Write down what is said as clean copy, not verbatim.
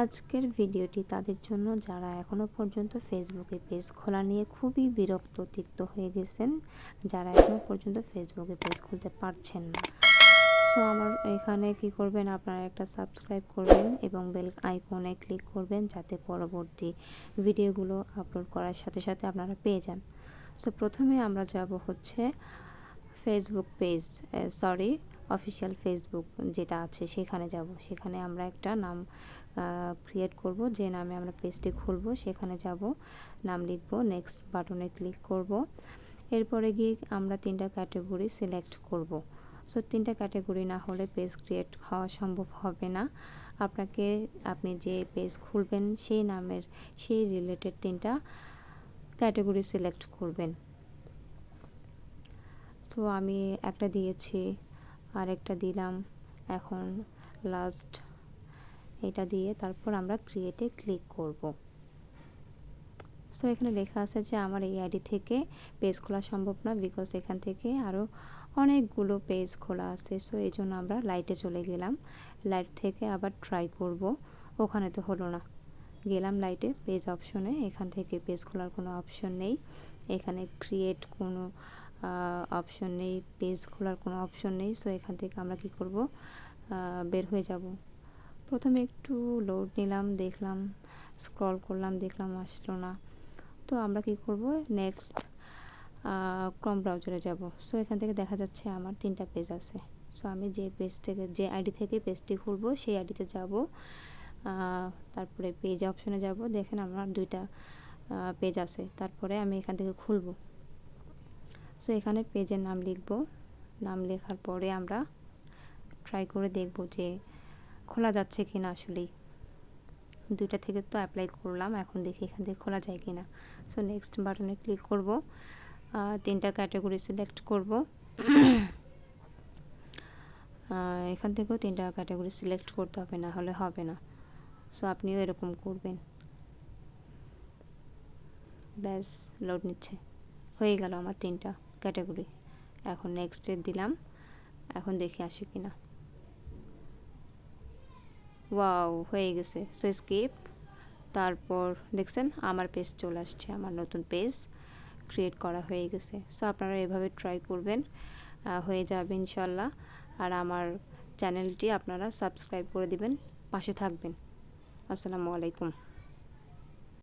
আজকের ভিডিওটি তাদের জন্য যারা এখনও পর্যন্ত ফেসবুকে পেজ খোলা নিয়ে খুবই তিক্ত হয়ে গেছেন, যারা এখনও পর্যন্ত ফেসবুকে পেজ খুলতে পারছেন না। সো আমার এখানে কি করবেন, আপনারা একটা সাবস্ক্রাইব করবেন এবং বেল আইকনে ক্লিক করবেন যাতে পরবর্তী ভিডিওগুলো আপলোড করার সাথে সাথে আপনারা পেয়ে যান। সো প্রথমে আমরা যাব হচ্ছে ফেসবুক পেজ, অফিসিয়াল ফেসবুক যেটা আছে সেখানে যাব। সেখানে আমরা একটা নাম ক্রিয়েট করব, যে নামে আমরা পেজটি খুলব সেখানে যাব, নাম লিখব, নেক্সট বাটনে ক্লিক করব। এরপরে গিয়ে আমরা 3টা ক্যাটাগরি সিলেক্ট করব। সো 3টা ক্যাটাগরি না হলে পেজ ক্রিয়েট হওয়া সম্ভব হবে না। আপনি যে পেজ খুলবেন সেই নামের সেই রিলেটেড 3টা ক্যাটাগরি সিলেক্ট করবেন। তো আমি একটা দিয়েছি, আরেকটা দিলাম, এখন লাস্ট এটা দিয়ে তারপর আমরা ক্রিয়েটে ক্লিক করব। সো এখানে লেখা আছে যে আমার এই আইডি থেকে পেজ খোলা সম্ভব না, বিকজ এখান থেকে আরও অনেকগুলো পেজ খোলা আছে। সো এই জন্য আমরা লাইটে চলে গেলাম, লাইট থেকে আবার ট্রাই করব, ওখানে তো হলো না। গেলাম লাইটে, পেজ অপশনে, এখান থেকে পেজ খোলার কোনো অপশন নেই, এখানে ক্রিয়েট কোনো অপশন নেই, পেজ খোলার কোনো অপশন নেই। সো এখান থেকে আমরা কি করব, বের হয়ে যাব। প্রথমে একটু লোড নিলাম, দেখলাম, স্ক্রল করলাম, দেখলাম আসলো না। তো আমরা কি করব, নেক্সট ক্রোম ব্রাউজারে যাব। সো এখান থেকে দেখা যাচ্ছে আমার 3টা পেজ আছে। সো আমি যে আইডি থেকে পেজটি খুলব সেই আইডিতে যাব, তারপরে পেজ অপশনে যাব, দেখেন আমার 2টা পেজ আছে। তারপরে আমি এখান থেকে খুলব। সো এখানে পেজের নাম লিখব, নাম লেখার পরে আমরা ট্রাই করে দেখব যে খোলা যাচ্ছে কি না। আসলেই 2টা থেকে তো অ্যাপ্লাই করলাম, এখন দেখি এখান থেকে খোলা যায় কি না। সো নেক্সট বাটনে ক্লিক করব, 3টা ক্যাটাগরি সিলেক্ট করব। এখান থেকেও 3টা ক্যাটাগরি সিলেক্ট করতে হবে, না হলে হবে না। সো আপনিও এরকম করবেন। ব্যাস, লোড নিচ্ছে, হয়ে গেল আমার 3টা ক্যাটাগরি। এখন নেক্সটে দিলাম, এখন দেখি আসে কি না। ওয়াও, হয়ে গেছে। সো স্কিপ, তারপর দেখছেন আমার পেজ চলে আসছে, আমার নতুন পেজ ক্রিয়েট করা হয়ে গেছে। সো আপনারা এভাবে ট্রাই করবেন, হয়ে যাবে ইনশাল্লাহ। আর আমার চ্যানেলটি আপনারা সাবস্ক্রাইব করে দিবেন, পাশে থাকবেন। আসসালামু আলাইকুম।